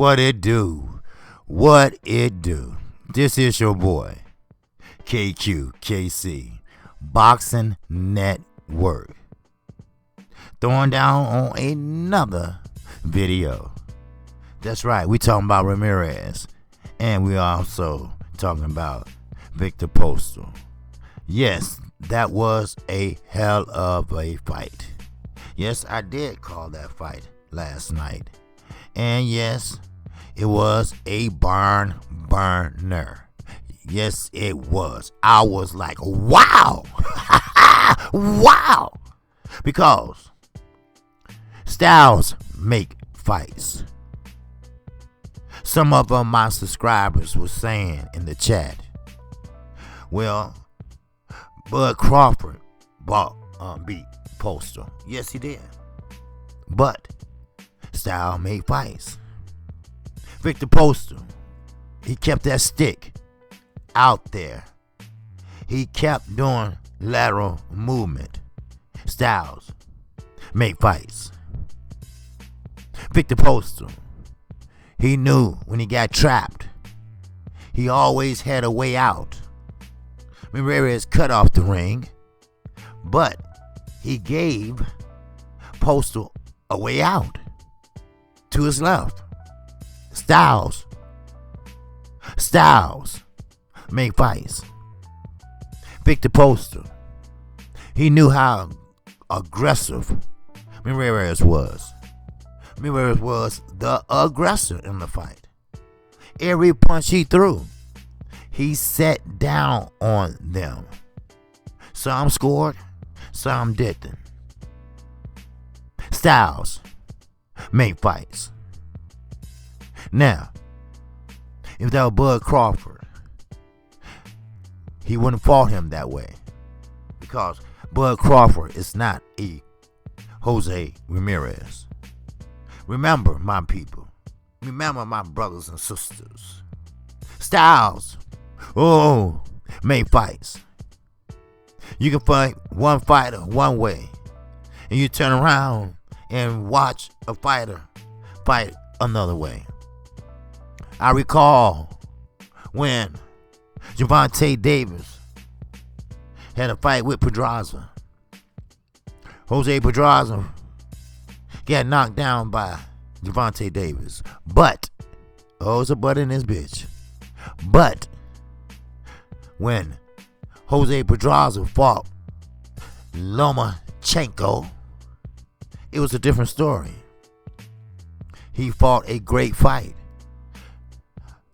What it do? What it do? This is your boy, KQKC, Boxing Network. Throwing down on another video. That's right, we talking about Ramirez. And we also talking about Victor Postal. Yes, that was a hell of a fight. Yes, I did call that fight last night. And yes, it was a barn burner. Yes, it was. I was like, wow. Wow. Because styles make fights. Some of my subscribers were saying in the chat, well, Bud Crawford beat Postal. Yes, he did. But style made fights. Victor Postal, he kept that stick out there. He kept doing lateral movement. Styles made fights. Victor Postal, he knew when he got trapped, he always had a way out. Ramirez cut off the ring, but he gave Postal a way out to his left. Styles make fights. Victor Postal, he knew how aggressive Ramirez was. Ramirez was the aggressor in the fight. Every punch he threw, he sat down on them. Some scored, some didn't. Styles made fights. Now, if that was Bud Crawford, he wouldn't have fought him that way. Because Bud Crawford is not a Jose Ramirez. Remember, my people. Remember, my brothers and sisters. Styles, made fights. You can fight one fighter one way, and you turn around and watch a fighter fight another way. I recall when Gervonta Davis had a fight with Pedraza. Jose Pedraza got knocked down by Gervonta Davis. But, it's a butt in this bitch. But, when Jose Pedraza fought Lomachenko, it was a different story. He fought a great fight.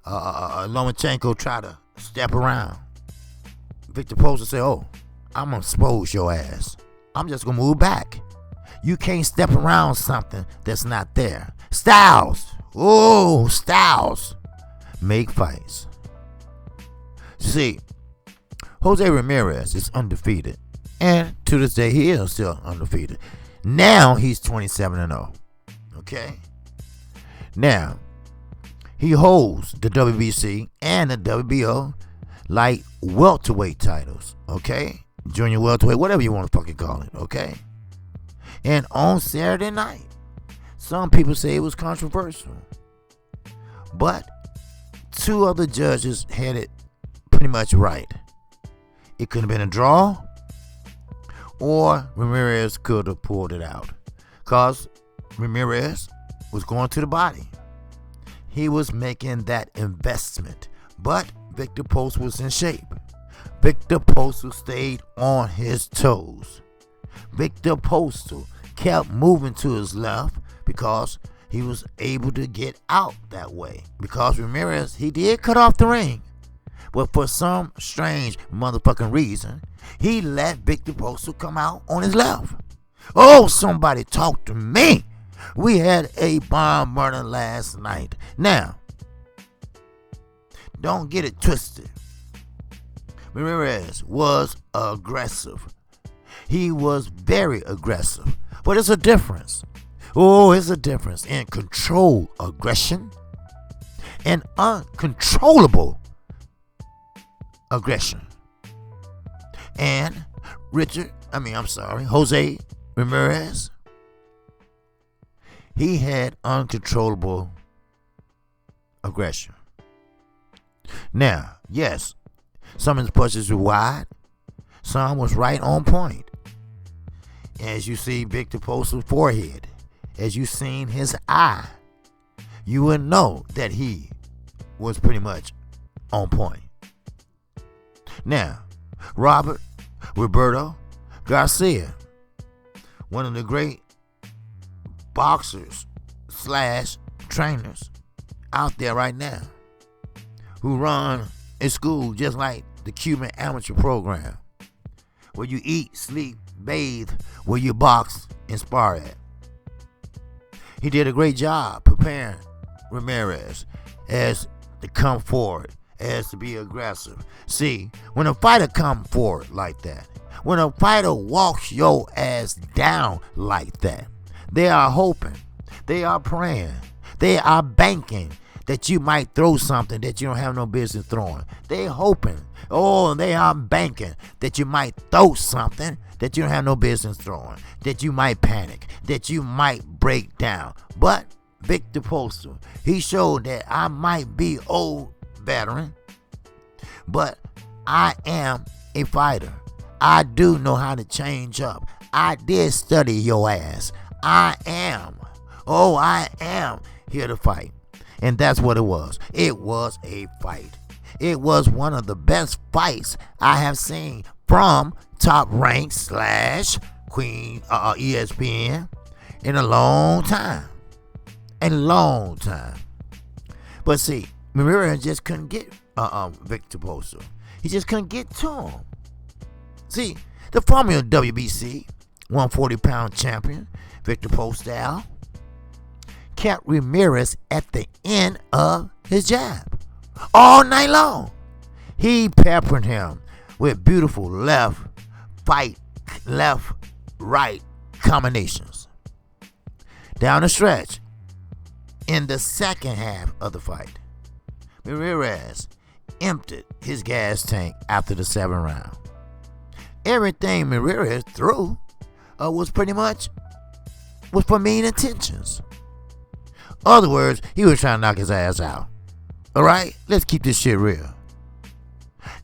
Lomachenko tried to step around. Victor Postal said, I'm going to expose your ass. I'm just going to move back. You can't step around something that's not there. Styles make fights. See, Jose Ramirez is undefeated. And to this day, he is still undefeated. Now, he's 27-0. Okay? Now, he holds the WBC and the WBO light welterweight titles. Okay? Junior welterweight, whatever you want to fucking call it. Okay? And on Saturday night, some people say it was controversial. But two other judges had it pretty much right. It could have been a draw, or Ramirez could have pulled it out. Because Ramirez was going to the body. He was making that investment. But Victor Postal was in shape. Victor Postal stayed on his toes. Victor Postal kept moving to his left because he was able to get out that way. Because Ramirez, he did cut off the ring. But for some strange motherfucking reason, he let Victor Postal come out on his left. Somebody talk to me. We had a bomb murder last night. Now, don't get it twisted. Ramirez was aggressive. He was very aggressive. But it's a difference. It's a difference in controlled aggression and uncontrollable aggression. And Jose Ramirez, he had uncontrollable aggression. Now, yes, some of his punches were wide. Some was right on point. As you see Victor Postal's forehead, as you seen his eye, you would know that he was pretty much on point. Now, Roberto Garcia, one of the great boxers / trainers out there right now, who run a school just like the Cuban amateur program, where you eat, sleep, bathe, where you box and spar at. He did a great job preparing Ramirez as to come forward, as to be aggressive. See, when a fighter come forward like that, when a fighter walks your ass down like that, they are hoping, they are praying, they are banking that you might throw something that you don't have no business throwing. They hoping, they are banking that you might throw something that you don't have no business throwing, that you might panic, that you might break down. But Victor Postal, he showed that I might be old veteran, but I am a fighter. I do know how to change up. I did study your ass. I am here to fight. And that's what it was. It was a fight. It was one of the best fights I have seen from Top Rank / Queen ESPN in a long time. But see, Ramirez just couldn't get Victor Postal. He just couldn't get to him. See, the former WBC 140-pound champion, Victor Postal, kept Ramirez at the end of his jab all night long. He peppered him with beautiful left, right combinations. Down the stretch, in the second half of the fight, Ramirez emptied his gas tank after the 7th round. Everything Ramirez threw was for mean intentions. Other words, he was trying to knock his ass out. Alright? Let's keep this shit real.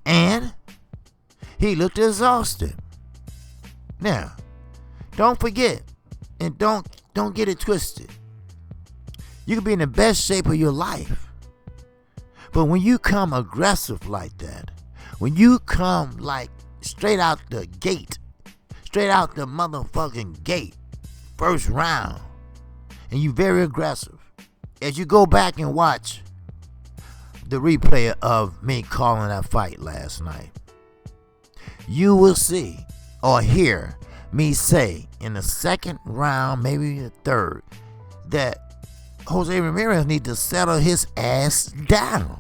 And he looked exhausted. Now, don't forget, and don't get it twisted. You can be in the best shape of your life, but when you come aggressive like that, when you come like straight out the gate, straight out the motherfucking gate, first round, and you very aggressive, as you go back and watch the replay of me calling that fight last night, you will see or hear me say in the second round, maybe the third, that Jose Ramirez need to settle his ass down.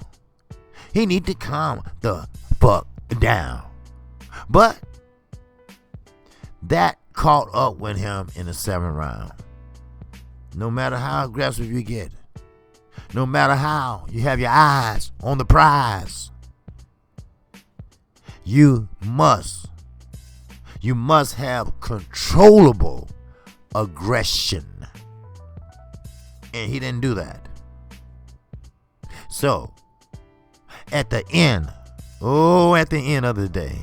He need to calm the fuck down. But that caught up with him in the 7th round. No matter how aggressive you get, no matter how you have your eyes on the prize, you must have controllable aggression. And he didn't do that. So, at the end of the day,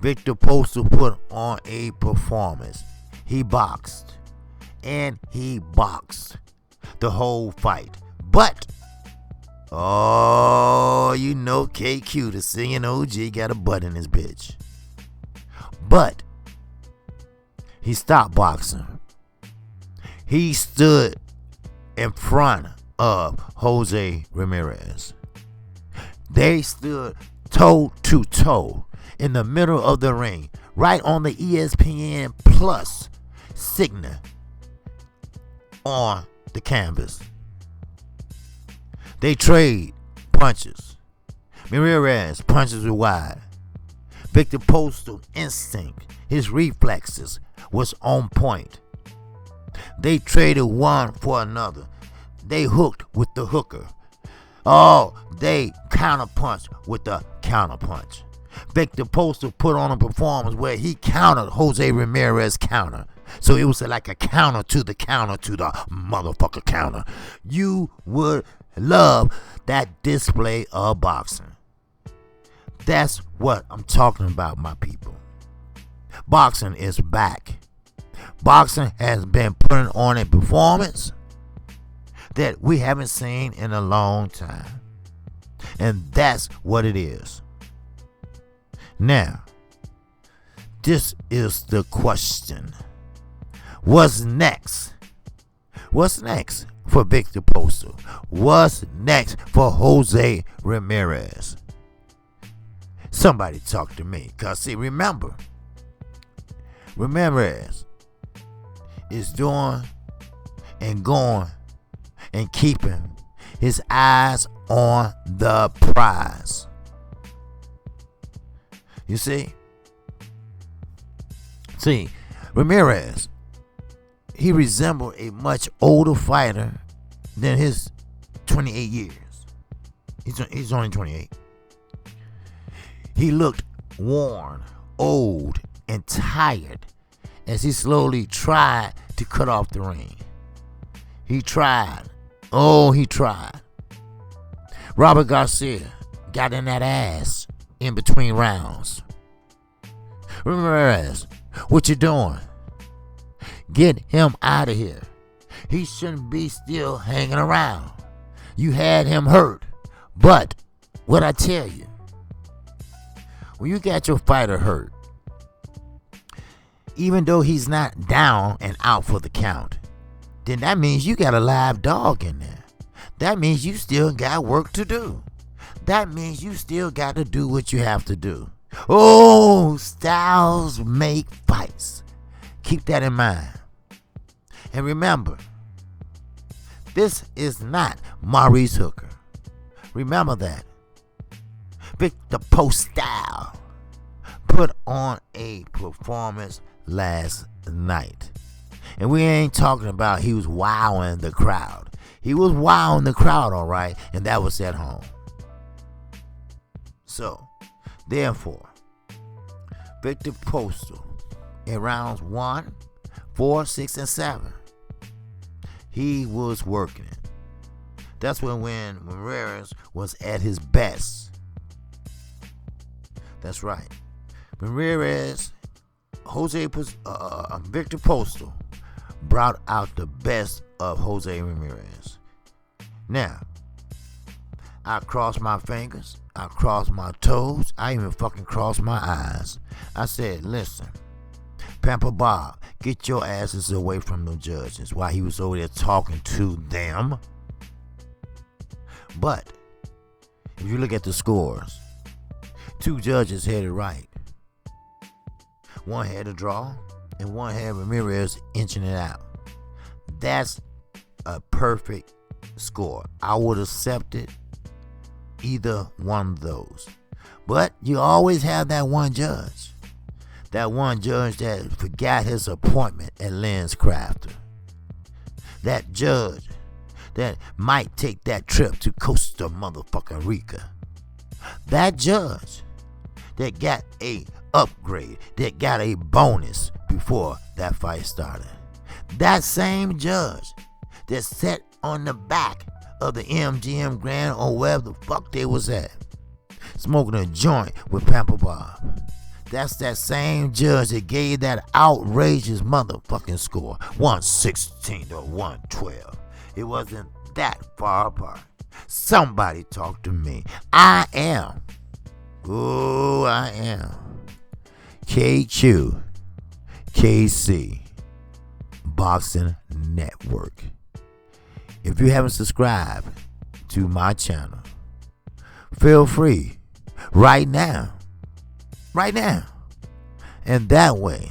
Victor Postal put on a performance. He boxed. And he boxed the whole fight. But, you know KQ, the singing OG, got a butt in his bitch. But, he stopped boxing. He stood in front of Jose Ramirez. They stood toe to toe in the middle of the ring, right on the ESPN Plus signal on the canvas. They trade punches. Ramirez punches were wide. Victor Postal instinct, his reflexes was on point. They traded one for another. They hooked with the hooker. They counterpunched with the counterpunch. Victor Postal put on a performance where he countered Jose Ramirez's counter. So it was like a counter to the motherfucker counter. You would love that display of boxing. That's what I'm talking about, my people. Boxing is back. Boxing has been putting on a performance that we haven't seen in a long time. And that's what it is. Now, this is the question. What's next? What's next for Victor Postal? What's next for Jose Ramirez? Somebody talk to me. Because, see, remember, Ramirez is doing and going and keeping his eyes on the prize. You see? See, Ramirez, he resembled a much older fighter than his 28 years. He's only 28. He looked worn, old, and tired as he slowly tried to cut off the ring. He tried. Oh, he tried. Robert Garcia got in that ass in between rounds. Ramirez, what you doing? Get him out of here. He shouldn't be still hanging around. You had him hurt. But what I tell you, when you got your fighter hurt, even though he's not down and out for the count, then that means you got a live dog in there. That means you still got work to do. That means you still got to do what you have to do. Oh, styles make fights. Keep that in mind. And remember, this is not Maurice Hooker. Remember that. Victor Postal put on a performance last night. And we ain't talking about he was wowing the crowd. He was wowing the crowd, all right, and that was at home. So, therefore, Victor Postal in rounds 1, 4, 6, and 7, he was working it. That's when Ramirez was at his best. That's right. Victor Postal brought out the best of Jose Ramirez. Now, I crossed my fingers, I crossed my toes, I even fucking crossed my eyes. I said, listen, Pamper Bob, get your asses away from the judges while he was over there talking to them. But, if you look at the scores, 2 judges had it right. One had a draw, and one had Ramirez inching it out. That's a perfect score. I would accept it, either one of those. But you always have that one judge. That one judge that forgot his appointment at Lens Crafter. That judge that might take that trip to Costa motherfucking Rica. That judge that got a upgrade, that got a bonus before that fight started. That same judge that sat on the back of the MGM Grand or wherever the fuck they was at, smoking a joint with Pamper Bob. That's that same judge that gave that outrageous motherfucking score, 116 to 112. It wasn't that far apart. Somebody talk to me. I am KQKC Boxing Network. If you haven't subscribed to my channel, feel free right now. And that way,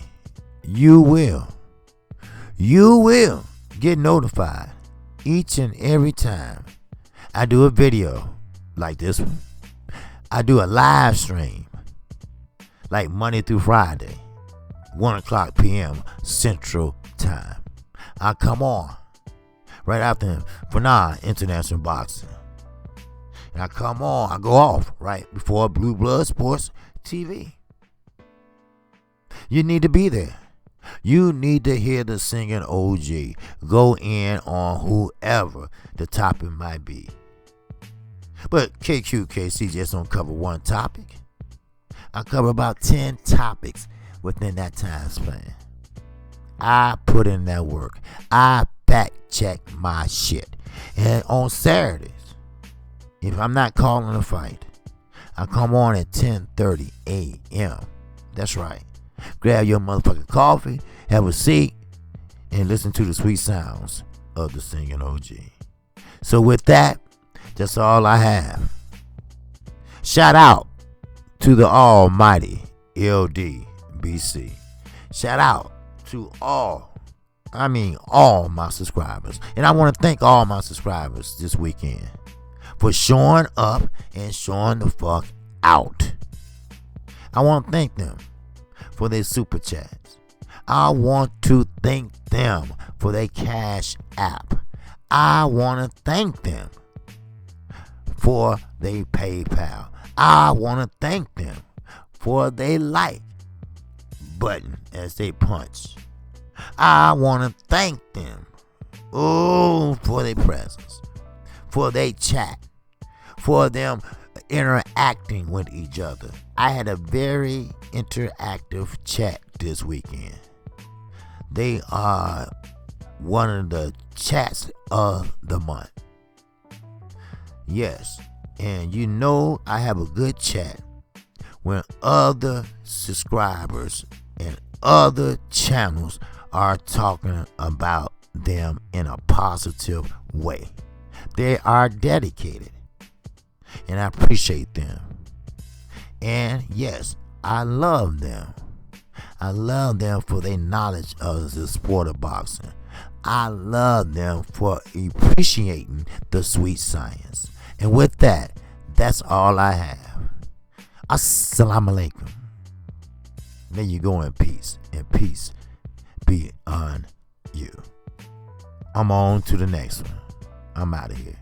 you will get notified each and every time I do a video like this one. I do a live stream like Monday through Friday, 1 o'clock p.m. Central Time. I come on right after Fanon International Boxing. And I go off right before Blue Blood Sports TV. You need to be there. You need to hear the singing OG go in on whoever the topic might be. But KQKC just don't cover one topic. I cover about 10 topics within that time span. I put in that work. I fact check my shit. And on Saturdays, if I'm not calling a fight, I come on at 10:30 a.m. That's right. Grab your motherfucking coffee, have a seat, and listen to the sweet sounds of the singing OG. So with that, that's all I have. Shout out to the almighty LDBC. Shout out to all my subscribers. And I want to thank all my subscribers this weekend for showing up and showing the fuck out. I want to thank them for their super chats. I want to thank them for their Cash App. I want to thank them for their PayPal. I want to thank them for their like button as they punch. I want to thank them for their presence, for their chat, for them interacting with each other. I had a very interactive chat this weekend. They are one of the chats of the month. Yes, and you know I have a good chat when other subscribers and other channels are talking about them in a positive way. They are dedicated, and I appreciate them. And yes, I love them. I love them for their knowledge of the sport of boxing. I love them for appreciating the sweet science. And with that, that's all I have. Assalamu alaikum. There you go in peace, and peace be on you. I'm on to the next one. I'm out of here.